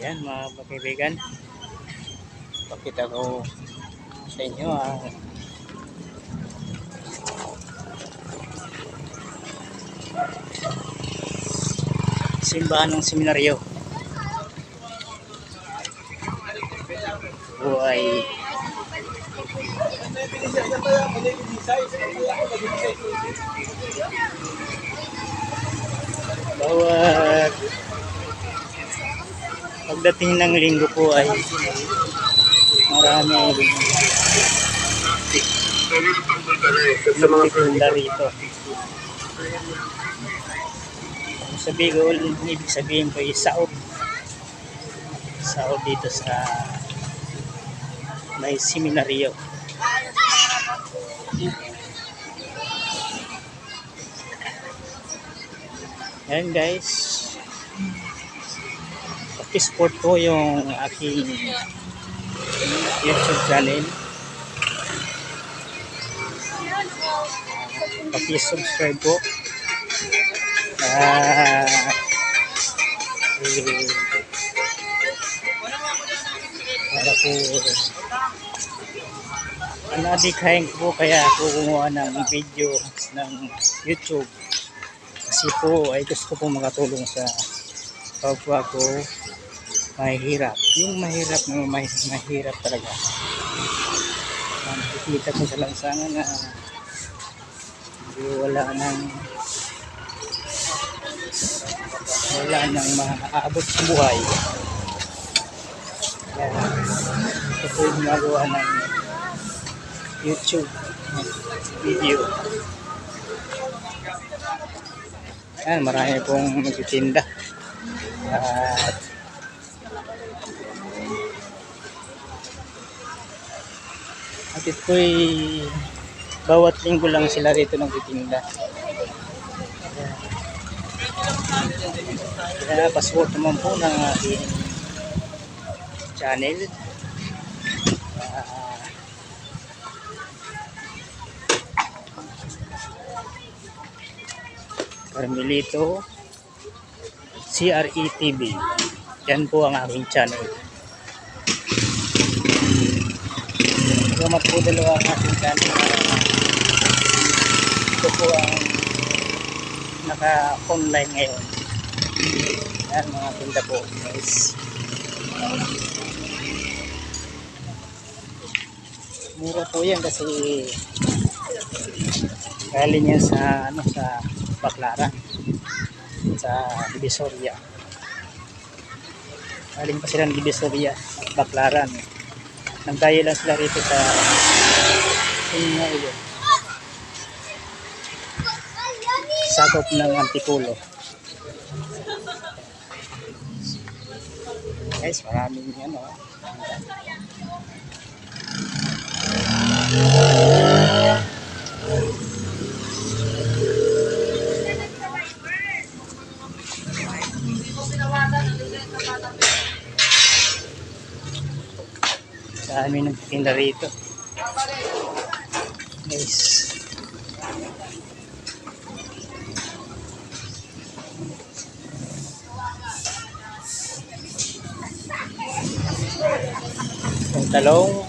Ayan mga kaibigan, pakita ko sa inyo ang simbahan ng seminaryo. Buhay bawat pagdating ng linggo po ay marami nagtitinda rito. Sa Bicol, ibig sabihin ko ay saod dito sa may seminaryo. Ayan guys, paki-support po yung aking YouTube channel, paki-subscribe po para po nadikhain ko kaya ako gumawa ng video ng YouTube kasi po ay gusto ko makatulong sa kapwa ko mahirap, yung mahirap na mahirap talaga. Nakikita ko sa lansangan na wala nang maaabot sa buhay. Kaya ito po yung gumagawa ng YouTube video. Ayan, marami pong nagtitinda at ito'y bawat linggo lang sila rito nagtitinda. Kaya passport naman po ng aking channel. Carmelito CRE TV. Yan po ang aking channel. Salamat po dalawa ang aking channel. Ito po ang naka-online ngayon. Yan mga tinda po guys. Mura po yan kasi galing yan sa sa Baclaran, sa Divisoria. Galing pa sila ng Divisoria at Baclaran. Nagdayo lang sila rito sa sakop ng Antipolo. Guys, maraming sa amin nagtitinda rito guys. Yung talong,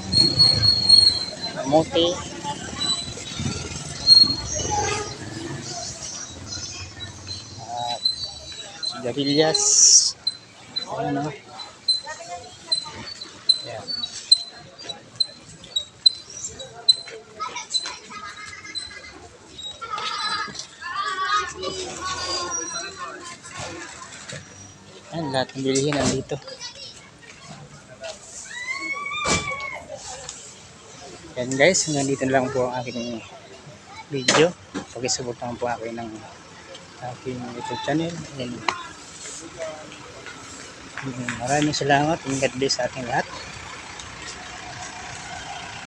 kamote, sigarilyas, yan. Yan, lahat ng bilihin nandito. Yan guys, hanggang dito lang po ang aking video. Pag-isuportahan po ako ng aking YouTube channel. And maraming salamat. God bless sa ating lahat.